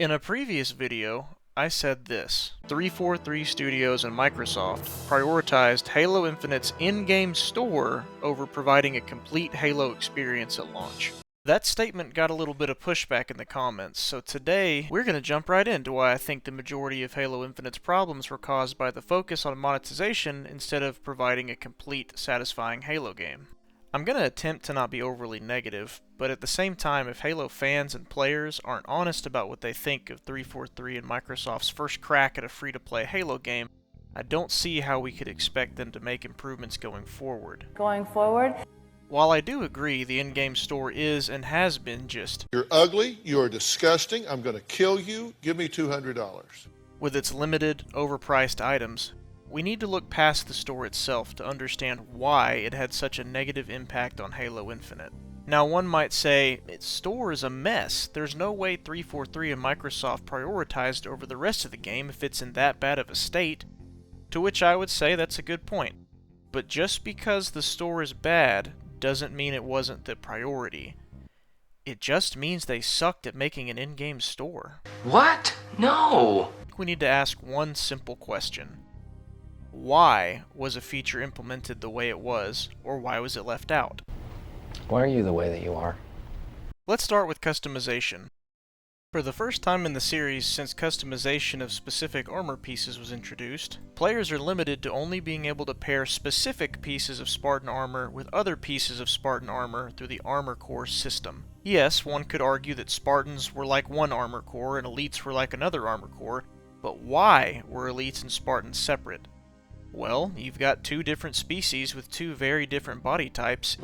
In a previous video, I said this: 343 Studios and Microsoft prioritized Halo Infinite's in-game store over providing a complete Halo experience at launch. That statement got a little bit of pushback in the comments, so today we're going to jump right into why I think the majority of Halo Infinite's problems were caused by the focus on monetization instead of providing a complete, satisfying Halo game. I'm going to attempt to not be overly negative, but at the same time, if Halo fans and players aren't honest about what they think of 343 and Microsoft's first crack at a free-to-play Halo game, I don't see how we could expect them to make improvements going forward. While I do agree the in-game store is and has been just, "You're ugly, you're disgusting, I'm going to kill you, give me $200. With its limited, overpriced items, we need to look past the store itself to understand why it had such a negative impact on Halo Infinite. Now one might say, its store is a mess, there's no way 343 and Microsoft prioritized over the rest of the game if it's in that bad of a state, to which I would say that's a good point. But just because the store is bad doesn't mean it wasn't the priority. It just means they sucked at making an in-game store. What? No! We need to ask one simple question. Why was a feature implemented the way it was, or why was it left out? Why are you the way that you are? Let's start with customization. For the first time in the series since customization of specific armor pieces was introduced, players are limited to only being able to pair specific pieces of Spartan armor with other pieces of Spartan armor through the armor core system. Yes, one could argue that Spartans were like one armor core and elites were like another armor core, but why were elites and Spartans separate? Well, you've got two different species with two very different body types.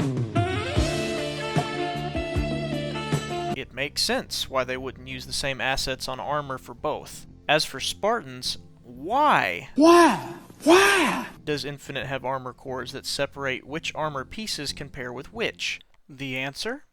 It makes sense why they wouldn't use the same assets on armor for both. As for Spartans, why? Why does Infinite have armor cores that separate which armor pieces can pair with which? The answer?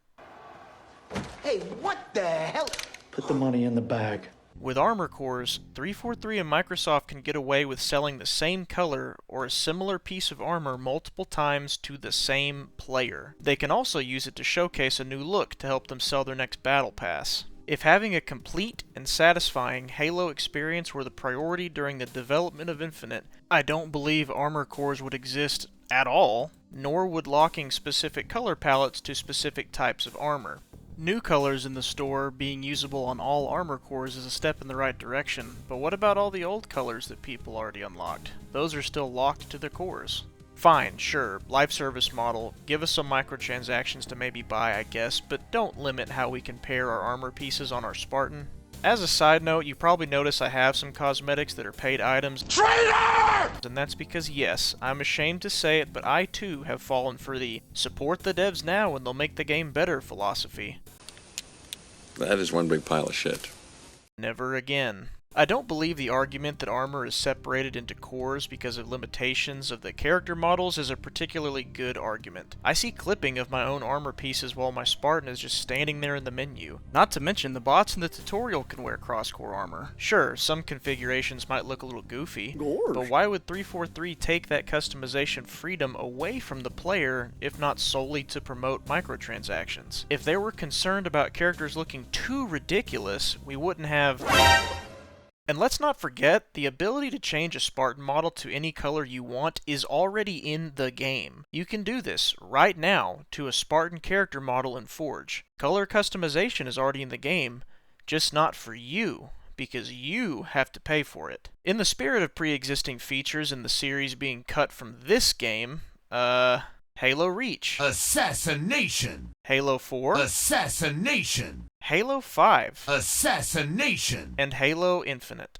Hey, what the hell? Put the money in the bag. With armor cores, 343 and Microsoft can get away with selling the same color or a similar piece of armor multiple times to the same player. They can also use it to showcase a new look to help them sell their next battle pass. If having a complete and satisfying Halo experience were the priority during the development of Infinite, I don't believe armor cores would exist at all, nor would locking specific color palettes to specific types of armor. New colors in the store being usable on all armor cores is a step in the right direction, but what about all the old colors that people already unlocked? Those are still locked to their cores. Fine, sure, life service model, give us some microtransactions to maybe buy, I guess, but don't limit how we can pair our armor pieces on our Spartan. As a side note, you probably notice I have some cosmetics that are paid items. Traitor! And that's because, yes, I'm ashamed to say it, but I too have fallen for the support the devs now and they'll make the game better philosophy. That is one big pile of shit. Never again. I don't believe the argument that armor is separated into cores because of limitations of the character models is a particularly good argument. I see clipping of my own armor pieces while my Spartan is just standing there in the menu. Not to mention, the bots in the tutorial can wear cross-core armor. Sure, some configurations might look a little goofy, but why would 343 take that customization freedom away from the player, if not solely to promote microtransactions? If they were concerned about characters looking too ridiculous, we wouldn't have... And let's not forget, the ability to change a Spartan model to any color you want is already in the game. You can do this, right now, to a Spartan character model in Forge. Color customization is already in the game, just not for you, because you have to pay for it. In the spirit of pre-existing features in the series being cut from this game, Halo Reach, Assassination! Halo 4, Assassination! Halo 5, Assassination! and Halo Infinite.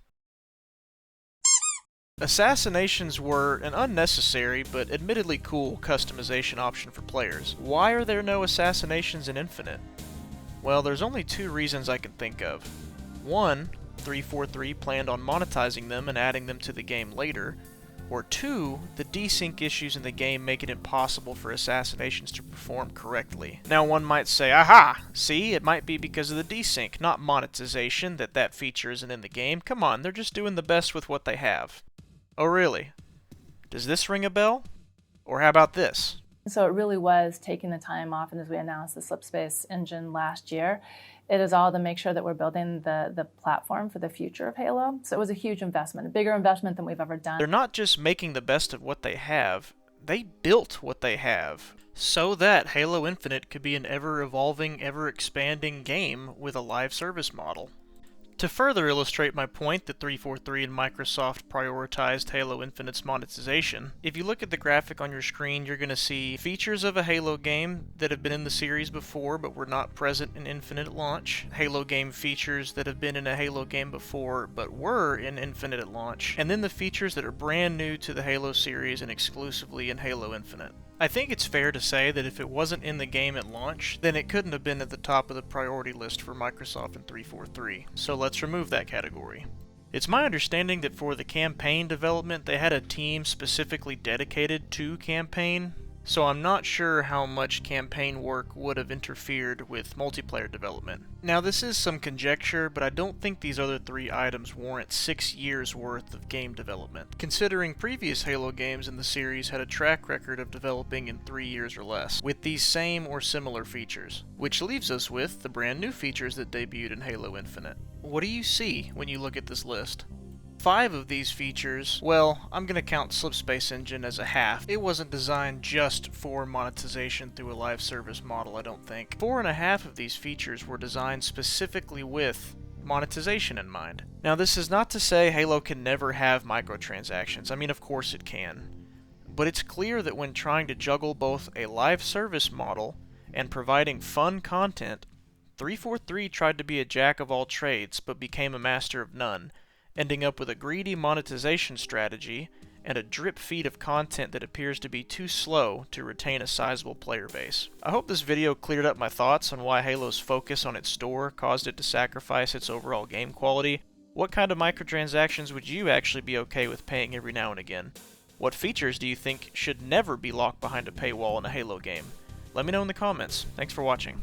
Assassinations were an unnecessary but admittedly cool customization option for players. Why are there no assassinations in Infinite? Well, there's only two reasons I can think of. One, 343 planned on monetizing them and adding them to the game later. Or two, the desync issues in the game make it impossible for assassinations to perform correctly. Now one might say, aha! See, it might be because of the desync, not monetization, that feature isn't in the game. Come on, they're just doing the best with what they have. Oh really? Does this ring a bell? Or how about this? So it really was taking the time off, and as we announced the Slipspace engine last year, It is all to make sure that we're building the platform for the future of Halo. So it was a huge investment, a bigger investment than we've ever done. They're not just making the best of what they have, they built what they have, so that Halo Infinite could be an ever-evolving, ever-expanding game with a live service model. To further illustrate my point that 343 and Microsoft prioritized Halo Infinite's monetization, if you look at the graphic on your screen, you're going to see features of a Halo game that have been in the series before but were not present in Infinite at launch, Halo game features that have been in a Halo game before but were in Infinite at launch, and then the features that are brand new to the Halo series and exclusively in Halo Infinite. I think it's fair to say that if it wasn't in the game at launch, then it couldn't have been at the top of the priority list for Microsoft and 343, so let's remove that category. It's my understanding that for the campaign development, they had a team specifically dedicated to campaign, so I'm not sure how much campaign work would have interfered with multiplayer development. Now this is some conjecture, but I don't think these other 3 items warrant 6 years worth of game development, considering previous Halo games in the series had a track record of developing in 3 years or less, with these same or similar features. Which leaves us with the brand new features that debuted in Halo Infinite. What do you see when you look at this list? 5 of these features, well, I'm going to count Slipspace Engine as a half. It wasn't designed just for monetization through a live service model, I don't think. 4.5 of these features were designed specifically with monetization in mind. Now, this is not to say Halo can never have microtransactions. I mean, of course it can. But it's clear that when trying to juggle both a live service model and providing fun content, 343 tried to be a jack of all trades but became a master of none, ending up with a greedy monetization strategy and a drip feed of content that appears to be too slow to retain a sizable player base. I hope this video cleared up my thoughts on why Halo's focus on its store caused it to sacrifice its overall game quality. What kind of microtransactions would you actually be okay with paying every now and again? What features do you think should never be locked behind a paywall in a Halo game? Let me know in the comments. Thanks for watching.